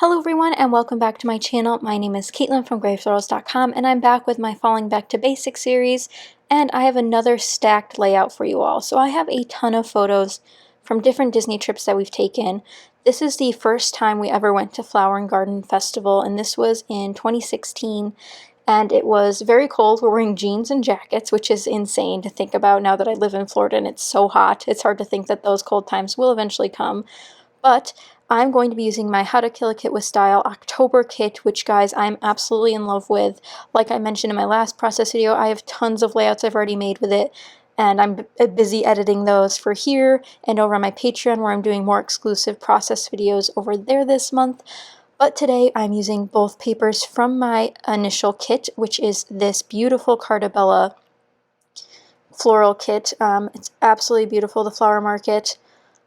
Hello everyone and welcome back to my channel. My name is Caitlin from Florals.com and I'm back with my Falling Back to Basics series, and I have another stacked layout for you all. So I have a ton of photos from different Disney trips that we've taken. This is the first time we ever went to Flower and Garden Festival, and this was in 2016, and it was very cold. We're wearing jeans and jackets, which is insane to think about now that I live in Florida and it's so hot. It's hard to think that those cold times will eventually come. But I'm going to be using my How to Kill a Kit with Style October kit, which, guys, I'm absolutely in love with. Like I mentioned in my last process video, I have tons of layouts I've already made with it, and I'm busy editing those for here and over on my Patreon, where I'm doing more exclusive process videos over there this month. But today I'm using both papers from my initial kit, which is this beautiful Cartabella floral kit. It's absolutely beautiful, the Flower Market.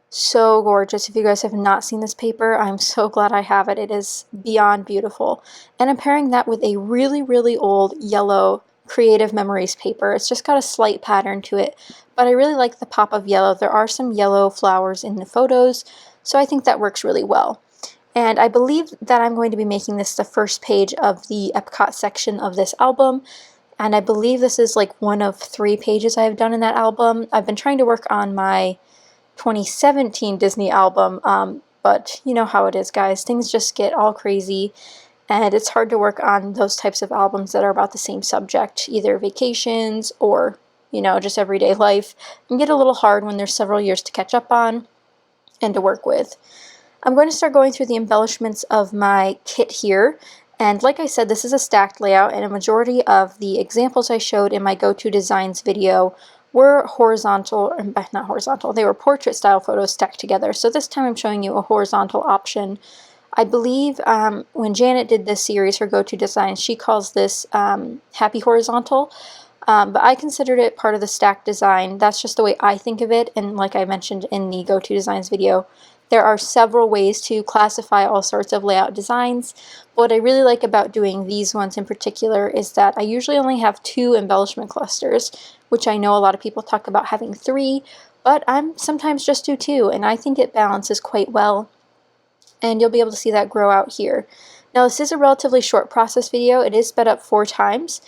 So gorgeous. If you guys have not seen this paper, I'm so glad I have it. It is beyond beautiful. And I'm pairing that with a really, really old yellow Creative Memories paper. It's just got a slight pattern to it, but I really like the pop of yellow. There are some yellow flowers in the photos, so I think that works really well. And I believe that I'm going to be making this the first page of the Epcot section of this album. And I believe this is like one of 3 pages I've done in that album. I've been trying to work on my 2017 Disney album, but you know how it is, guys. Things just get all crazy, and it's hard to work on those types of albums that are about the same subject, either vacations or, you know, just everyday life, and get a little hard when there's several years to catch up on and to work with. I'm going to start going through the embellishments of my kit here. And like I said, this is a stacked layout, and a majority of the examples I showed in my Go-To Designs video were horizontal, or not horizontal, they were portrait style photos stacked together. So this time I'm showing you a horizontal option. I believe when Janet did this series, her Go-To Designs, she calls this Happy Horizontal, but I considered it part of the stacked design. That's just the way I think of it, and like I mentioned in the Go-To Designs video, there are several ways to classify all sorts of layout designs. What I really like about doing these ones in particular is that I usually only have 2 embellishment clusters, which I know a lot of people talk about having 3, but I'm sometimes just do 2, and I think it balances quite well, and you'll be able to see that grow out here. Now, this is a relatively short process video. It is sped up 4 times,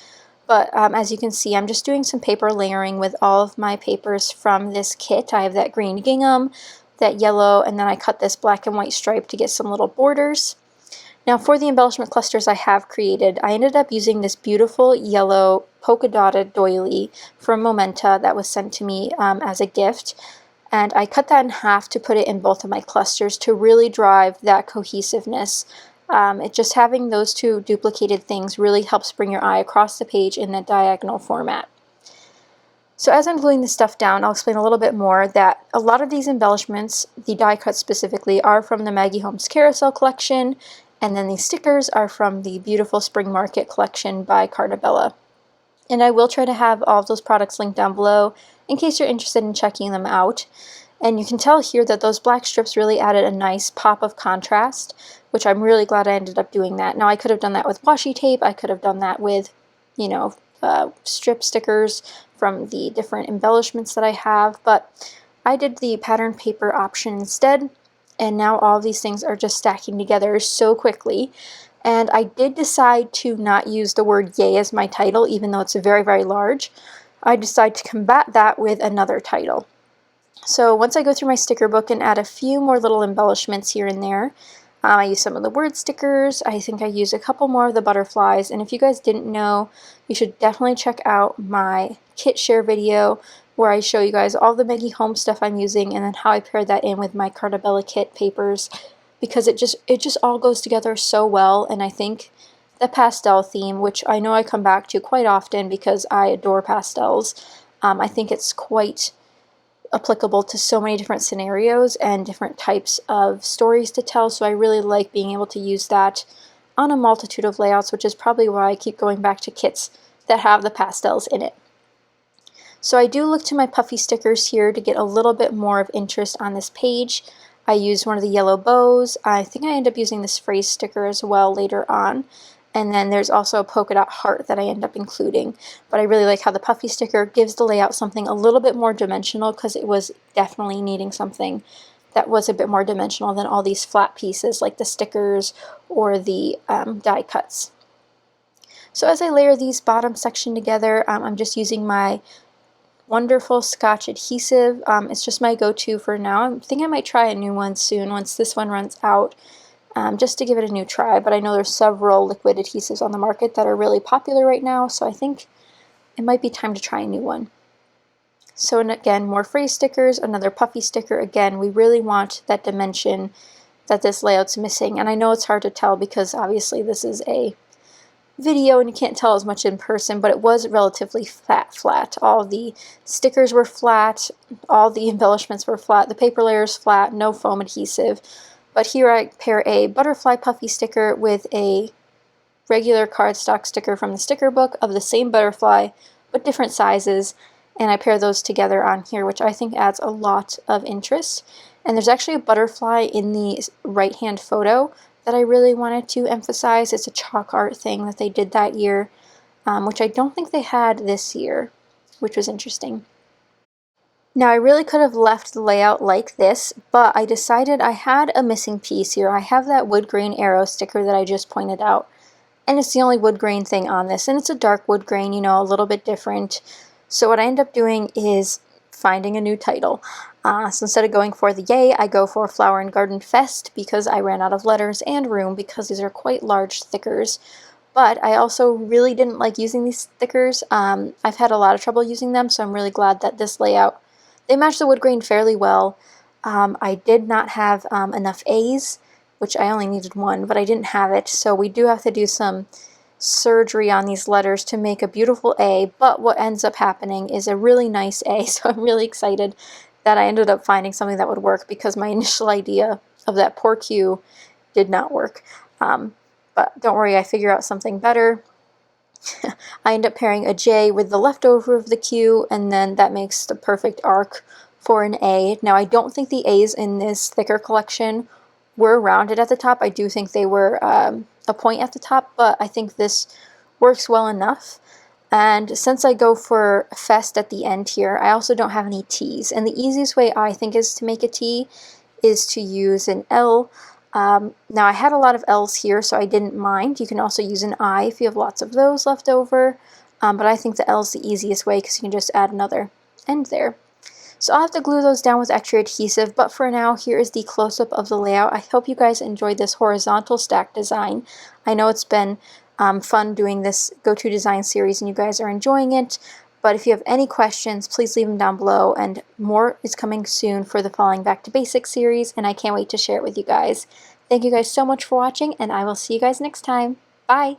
but as you can see, I'm just doing some paper layering with all of my papers from this kit. I have that green gingham, that yellow, and then I cut this black and white stripe to get some little borders. Now, for the embellishment clusters I have created, I ended up using this beautiful yellow polka dotted doily from Momenta that was sent to me as a gift, and I cut that in half to put it in both of my clusters to really drive that cohesiveness. Just having those 2 duplicated things really helps bring your eye across the page in that diagonal format. So as I'm gluing this stuff down, I'll explain a little bit more that a lot of these embellishments, the die cuts specifically, are from the Maggie Holmes Carousel collection, and then these stickers are from the beautiful Spring Market collection by Cartabella. And I will try to have all of those products linked down below in case you're interested in checking them out. And you can tell here that those black strips really added a nice pop of contrast, which I'm really glad I ended up doing that. Now, I could have done that with washi tape. I could have done that with, you know, strip stickers from the different embellishments that I have, but I did the pattern paper option instead, and now all of these things are just stacking together so quickly. And I did decide to not use the word yay as my title, even though it's very, very large. I decided to combat that with another title. So once I go through my sticker book and add a few more little embellishments here and there, I use some of the word stickers. I think I use a couple more of the butterflies, and if you guys didn't know, you should definitely check out my kit share video where I show you guys all the Maggie Holmes stuff I'm using and then how I pair that in with my Cartabella kit papers, because it just all goes together so well. And I think the pastel theme, which I know I come back to quite often because I adore pastels, I think it's quite applicable to so many different scenarios and different types of stories to tell, so I really like being able to use that on a multitude of layouts, which is probably why I keep going back to kits that have the pastels in it. So I do look to my puffy stickers here to get a little bit more of interest on this page. I used one of the yellow bows. I think I end up using this phrase sticker as well later on. And then there's also a polka dot heart that I end up including. But I really like how the puffy sticker gives the layout something a little bit more dimensional, because it was definitely needing something that was a bit more dimensional than all these flat pieces like the stickers or the die cuts. So as I layer these bottom section together, I'm just using my wonderful Scotch adhesive. It's just my go-to for now. I think I might try a new one soon once this one runs out, just to give it a new try, but I know there's several liquid adhesives on the market that are really popular right now, so I think it might be time to try a new one. So, and again, more phrase stickers, another puffy sticker. Again, we really want that dimension that this layout's missing, and I know it's hard to tell because obviously this is a video and you can't tell as much in person, but it was relatively flat. All the stickers were flat, all the embellishments were flat, the paper layer's flat, no foam adhesive. But here I pair a butterfly puffy sticker with a regular cardstock sticker from the sticker book of the same butterfly but different sizes, and I pair those together on here, which I think adds a lot of interest. And there's actually a butterfly in the right hand photo that I really wanted to emphasize. It's a chalk art thing that they did that year, which I don't think they had this year, which was interesting. Now I really could have left the layout like this, but I decided I had a missing piece here. I have that wood grain arrow sticker that I just pointed out, and it's the only wood grain thing on this, and it's a dark wood grain, you know, a little bit different. So what I end up doing is finding a new title. So instead of going for the Yay, I go for Flower and Garden Fest because I ran out of letters and room because these are quite large stickers. But I also really didn't like using these stickers. I've had a lot of trouble using them, so I'm really glad that this layout, they match the wood grain fairly well. I did not have enough A's, which I only needed one, but I didn't have it, so we do have to do some surgery on these letters to make a beautiful A, but what ends up happening is a really nice A, so I'm really excited that I ended up finding something that would work because my initial idea of that poor Q did not work. But don't worry, I figure out something better. I end up pairing a J with the leftover of the Q, and then that makes the perfect arc for an A. Now I don't think the A's in this sticker collection were rounded at the top. I do think they were a point at the top, but I think this works well enough. And since I go for Fest at the end here, I also don't have any T's. And the easiest way I think is to make a T is to use an L. Now I had a lot of L's here, so I didn't mind. You can also use an I if you have lots of those left over. But I think the L is the easiest way because you can just add another end there. So I'll have to glue those down with extra adhesive, but for now, here is the close-up of the layout. I hope you guys enjoyed this horizontal stack design. I know it's been fun doing this go-to design series and you guys are enjoying it, but if you have any questions, please leave them down below, and more is coming soon for the Falling Back to Basics series, and I can't wait to share it with you guys. Thank you guys so much for watching, and I will see you guys next time. Bye!